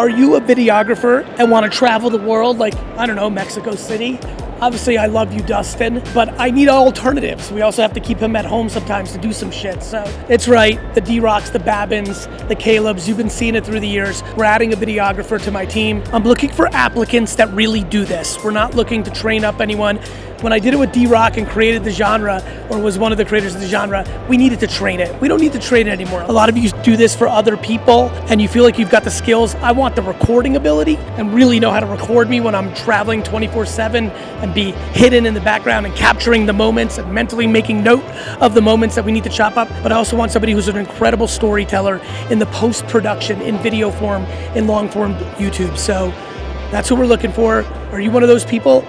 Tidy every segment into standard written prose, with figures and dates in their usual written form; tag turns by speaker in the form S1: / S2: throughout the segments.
S1: Are you a videographer and want to travel the world, like, I don't know, Mexico City? Obviously, I love you, Dustin, but I need alternatives. We also have to keep him at home sometimes to do some shit. So it's right, the D-Rocks, the Babins, the Calebs, you've been seeing it through the years. We're adding a videographer to my team. I'm looking for applicants that really do this. We're not looking to train up anyone. When I did it with D-Rock and created the genre, or was one of the creators of the genre, we needed to train it. We don't need to train it anymore. A lot of you do this for other people and you feel like you've got the skills. I want the recording ability and really know how to record me when I'm traveling 24/7 and be hidden in the background and capturing the moments and mentally making note of the moments that we need to chop up. But I also want somebody who's an incredible storyteller in the post-production, in video form, in long form YouTube. So that's what we're looking for. Are you one of those people?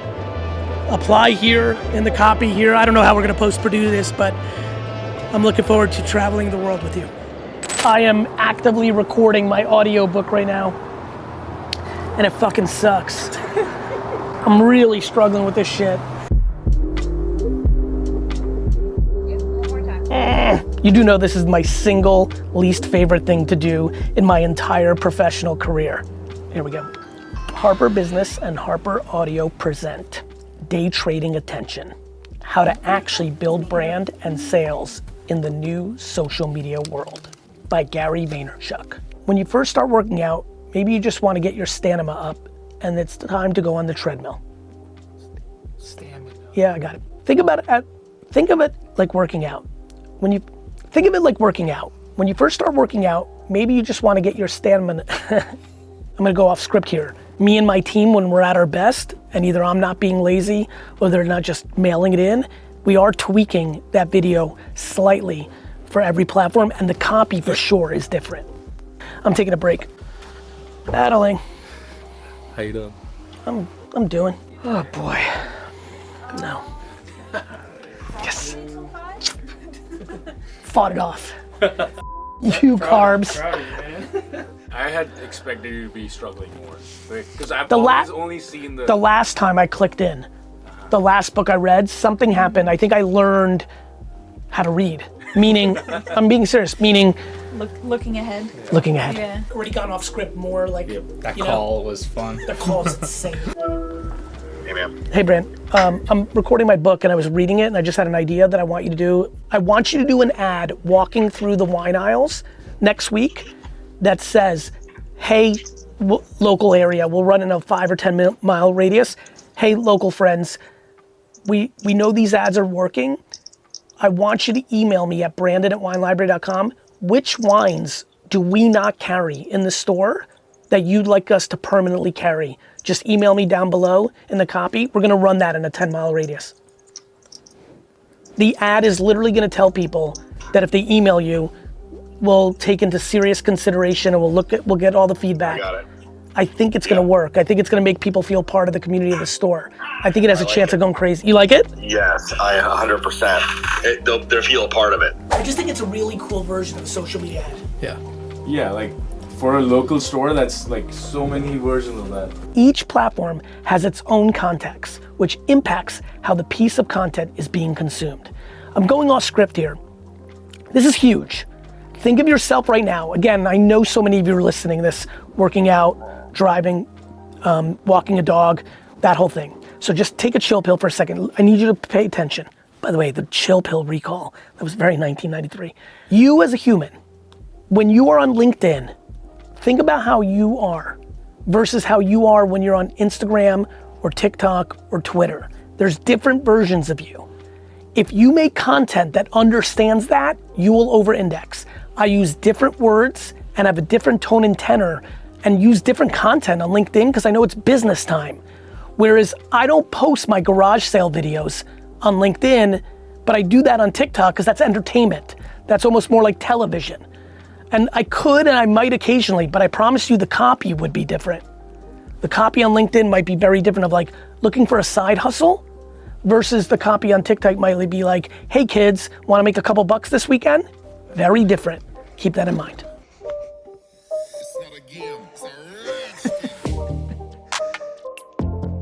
S1: Apply here in the copy here. I don't know how we're gonna post-produce this, but I'm looking forward to traveling the world with you. I am actively recording my audiobook right now, and it fucking sucks. I'm really struggling with this shit. You do know this is my single least favorite thing to do in my entire professional career. Here we go. Harper Business and Harper Audio present Day Trading Attention, how to actually build brand and sales in the new social media world, by Gary Vaynerchuk. When you first start working out, maybe you just want to get your stamina up and it's time to go on the treadmill.
S2: Stamina.
S1: Yeah, I got it. Think of it like working out. Think of it like working out. When you first start working out, maybe you just want to get your stamina. I'm gonna go off script here. Me and my team, when we're at our best, and either I'm not being lazy or they're not just mailing it in, we are tweaking that video slightly for every platform, and the copy for sure is different. I'm taking a break. Battling.
S2: How you doing?
S1: I'm doing. Oh boy. No. Yes. Fought it off. You carbs.
S2: Proud of you, man. I had expected you to be struggling more, because I've only seen the
S1: last time I clicked in, the last book I read, something happened. I think I learned how to read. Meaning, I'm being serious, meaning
S3: looking ahead.
S1: Looking ahead.
S3: Yeah.
S1: Already gone off script more like,
S4: That call was fun.
S1: The call's insane.
S5: Hey, man.
S1: Hey, Brant. I'm recording my book and I was reading it and I just had an idea that I want you to do. I want you to do an ad walking through the wine aisles next week that says, hey, local area, we'll run in a 5 or 10 mile radius. Hey, local friends, we know these ads are working. I want you to email me at brandon@winelibrary.com. Which wines do we not carry in the store that you'd like us to permanently carry? Just email me down below in the copy. We're gonna run that in a 10-mile radius. The ad is literally gonna tell people that if they email you, we'll take into serious consideration and we'll get all the feedback.
S5: I got it.
S1: I think it's gonna work. I think it's gonna make people feel part of the community of the store. I think it has a chance of going crazy. You like it?
S5: Yes, I 100%. They'll feel a part of it.
S1: I just think it's a really cool version of a social media ad.
S4: Yeah.
S2: Yeah, like for a local store, that's like so many versions of that.
S1: Each platform has its own context, which impacts how the piece of content is being consumed. I'm going off script here. This is huge. Think of yourself right now. Again, I know so many of you are listening to this, working out, driving, walking a dog, that whole thing. So just take a chill pill for a second. I need you to pay attention. By the way, the chill pill recall, that was very 1993. You as a human, when you are on LinkedIn, think about how you are versus how you are when you're on Instagram or TikTok or Twitter. There's different versions of you. If you make content that understands that, you will over-index. I use different words and have a different tone and tenor and use different content on LinkedIn because I know it's business time. Whereas I don't post my garage sale videos on LinkedIn, but I do that on TikTok because that's entertainment. That's almost more like television. And I could and I might occasionally, but I promise you the copy would be different. The copy on LinkedIn might be very different of like looking for a side hustle versus the copy on TikTok might be like, hey kids, wanna make a couple bucks this weekend? Very different. Keep that in mind.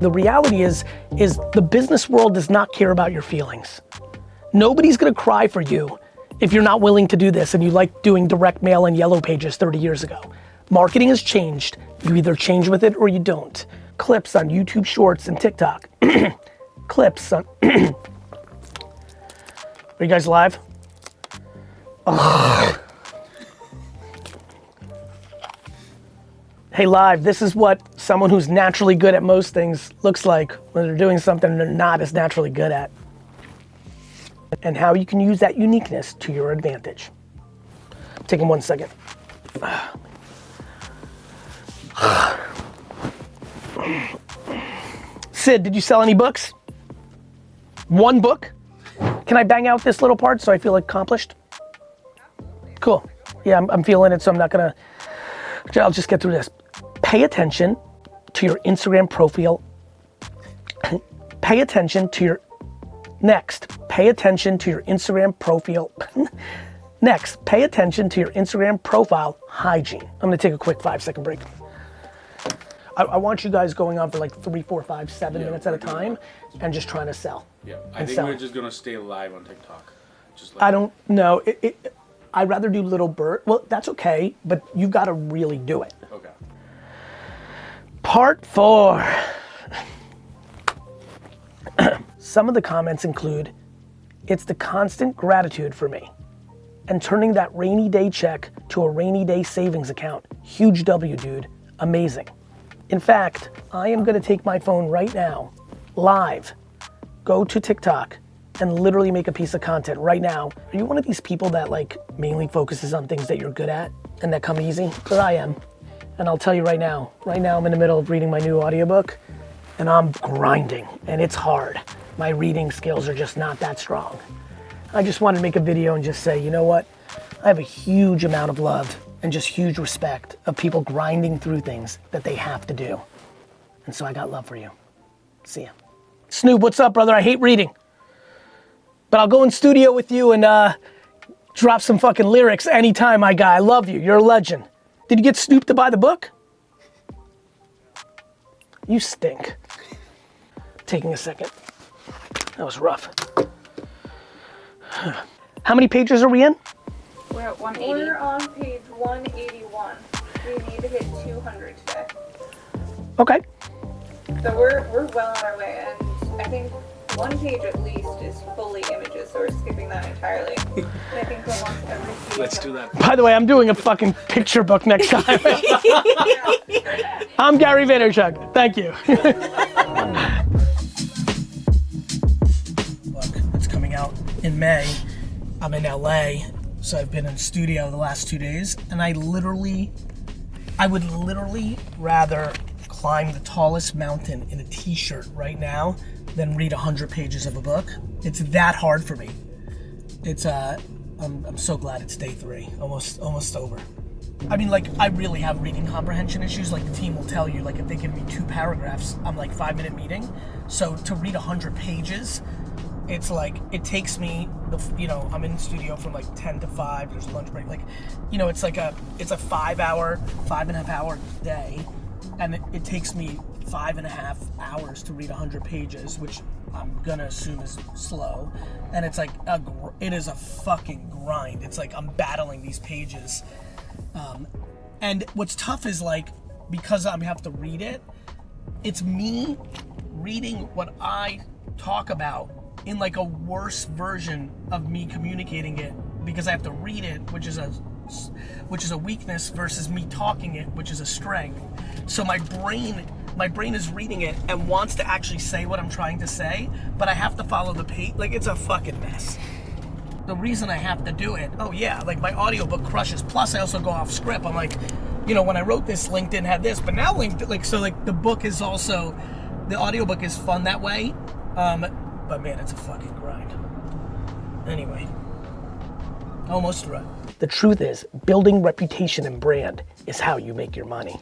S1: The reality is the business world does not care about your feelings. Nobody's gonna cry for you if you're not willing to do this and you like doing direct mail and yellow pages 30 years ago. Marketing has changed. You either change with it or you don't. Clips on YouTube Shorts and TikTok. Clips on, are you guys live? Ugh. Hey, live, this is what someone who's naturally good at most things looks like when they're doing something they're not as naturally good at. And how you can use that uniqueness to your advantage. Taking 1 second. Sid, did you sell any books? 1 book? Can I bang out this little part so I feel accomplished? Cool. Yeah, I'm feeling it, so I'm not gonna, I'll just get through this. Pay attention to your Instagram profile. Pay attention to your, next, pay attention to your Instagram profile. Next, pay attention to your Instagram profile hygiene. I'm gonna take a quick 5-second break. I want you guys going on for like 3, 4, 5, 7 minutes at a time and just trying to sell.
S2: Yeah, I think we're just gonna stay live on TikTok. Just like
S1: I don't know. I'd rather do little bird. Well, that's okay, but you've got to really do it.
S2: Okay.
S1: Part 4. Some of the comments include, it's the constant gratitude for me and turning that rainy day check to a rainy day savings account. Huge W, dude. Amazing. In fact, I am gonna take my phone right now, live, go to TikTok, and literally make a piece of content right now. Are you one of these people that like mainly focuses on things that you're good at and that come easy? Because I am. And I'll tell you right now I'm in the middle of reading my new audiobook and I'm grinding and it's hard. My reading skills are just not that strong. I just wanted to make a video and just say, you know what? I have a huge amount of love and just huge respect of people grinding through things that they have to do. And so I got love for you. See ya. Snoop, what's up, brother? I hate reading. But I'll go in studio with you and drop some fucking lyrics anytime, my guy. I love you, you're a legend. Did you get Snoop to buy the book? You stink. Taking a second. That was rough. How many pages are we in?
S3: We're at 180. We're on page 181. We need to hit 200 today.
S1: Okay.
S3: So we're well on our way, and I think 1 page at least is fully images, so we're skipping that entirely. And I think almost every page.
S2: Let's do that.
S1: By the way, I'm doing a fucking picture book next time. I'm Gary Vaynerchuk. Thank you. Look, it's coming out in May. I'm in LA, so I've been in studio the last 2 days, and I would literally rather climb the tallest mountain in a t-shirt right now than read 100 pages of a book. It's that hard for me. It's I'm so glad it's day 3, almost over. I mean, like, I really have reading comprehension issues. Like, the team will tell you, like, if they give me 2 paragraphs, I'm like 5-minute meeting. So to read 100 pages, it's like, it takes me, I'm in the studio from like 10 to 5, there's lunch break. Like, it's a 5.5 hour day. And it takes me 5.5 hours to read 100 pages, which I'm gonna assume is slow. And it's like, it is a fucking grind. It's like I'm battling these pages. And what's tough is like, because I have to read it, it's me reading what I talk about in like a worse version of me communicating it, because I have to read it, which is a weakness, versus me talking it, which is a strength. So my brain is reading it and wants to actually say what I'm trying to say, but I have to follow the page. Like, it's a fucking mess. The reason I have to do it, like my audiobook crushes. Plus I also go off script. I'm like, when I wrote this, LinkedIn had this, but now the book is also, the audiobook is fun that way. But man, it's a fucking grind. Anyway, almost through it. The truth is, building reputation and brand is how you make your money.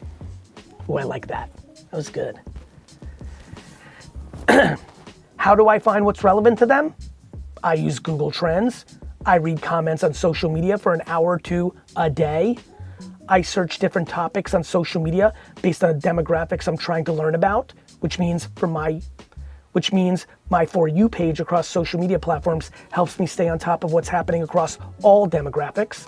S1: Oh, I like that. That was good. How do I find what's relevant to them? I use Google Trends. I read comments on social media for an hour or 2 a day. I search different topics on social media based on the demographics I'm trying to learn about, which means my For You page across social media platforms helps me stay on top of what's happening across all demographics.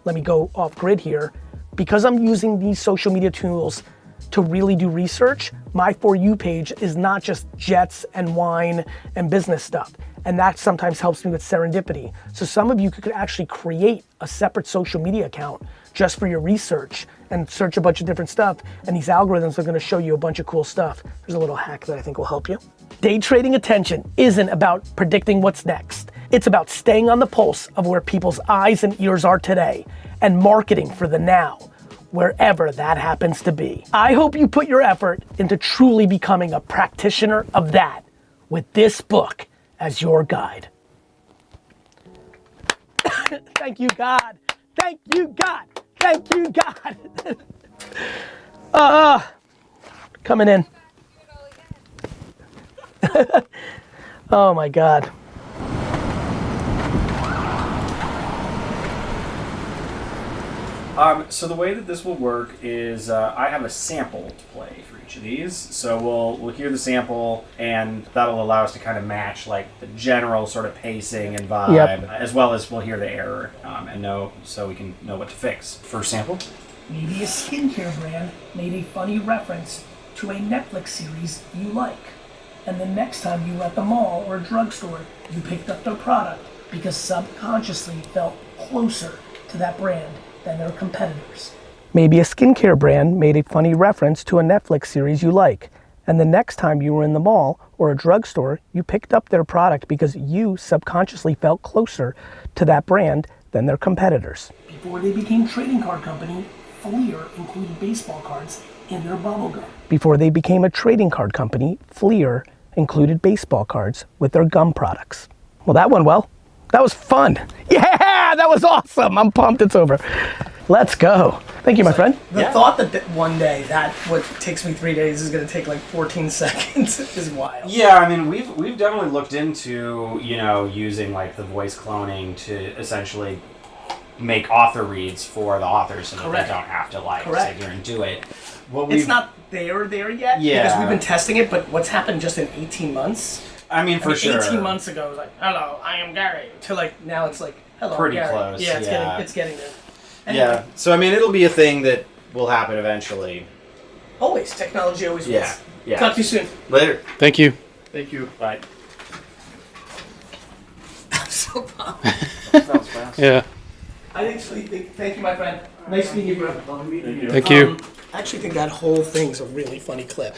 S1: Let me go off grid here. Because I'm using these social media tools to really do research, my For You page is not just jets and wine and business stuff. And that sometimes helps me with serendipity. So some of you could actually create a separate social media account just for your research and search a bunch of different stuff. And these algorithms are gonna show you a bunch of cool stuff. There's a little hack that I think will help you. Day trading attention isn't about predicting what's next. It's about staying on the pulse of where people's eyes and ears are today and marketing for the now, wherever that happens to be. I hope you put your effort into truly becoming a practitioner of that with this book as your guide. Thank you, God. Thank you, God. Thank you, God. Coming in. Oh my God.
S6: So the way that this will work is I have a sample to play for each of these. So we'll hear the sample, and that'll allow us to kind of match like the general sort of pacing and vibe, as well as we'll hear the error and know, so we can know what to fix. First sample.
S1: Maybe a skincare brand made a funny reference to a Netflix series you like. And the next time you were at the mall or a drugstore, you picked up their product because subconsciously felt closer to that brand than their competitors. Maybe a skincare brand made a funny reference to a Netflix series you like. And the next time you were in the mall or a drugstore, you picked up their product because you subconsciously felt closer to that brand than their competitors. Before they became trading card company, Fleer included baseball cards in their bubble gum. Before they became a trading card company, Fleer included baseball cards with their gum products. Well, that went well. That was fun. Yeah, that was awesome. I'm pumped it's over. Let's go. Thank you, my friend. The thought that one day that what takes me 3 days is gonna take like 14 seconds is wild.
S6: Yeah, I mean, we've definitely looked into, you know, using like the voice cloning to essentially make author reads for the authors so that they don't have to like sit here and do it.
S1: It's not there yet because we've been testing it, but what's happened just in 18 months?
S6: I mean, for sure.
S1: 18 months ago, it was like, hello, I am Gary. To like, now it's like, hello,
S6: Pretty
S1: Gary.
S6: close,
S1: Yeah,
S6: yeah.
S1: it's getting there. Anyway,
S6: Yeah, so I mean, it'll be a thing that will happen eventually.
S1: always, technology always wins.
S6: Yeah, yeah.
S1: Talk to you soon.
S6: Later.
S4: Thank you.
S6: Thank you. Bye.
S1: I'm so pumped.
S6: That was fast.
S4: Yeah.
S1: I actually think, thank you, my friend. Nice meeting you, bro.
S4: Thank you.
S1: I actually think that whole thing's a really funny clip.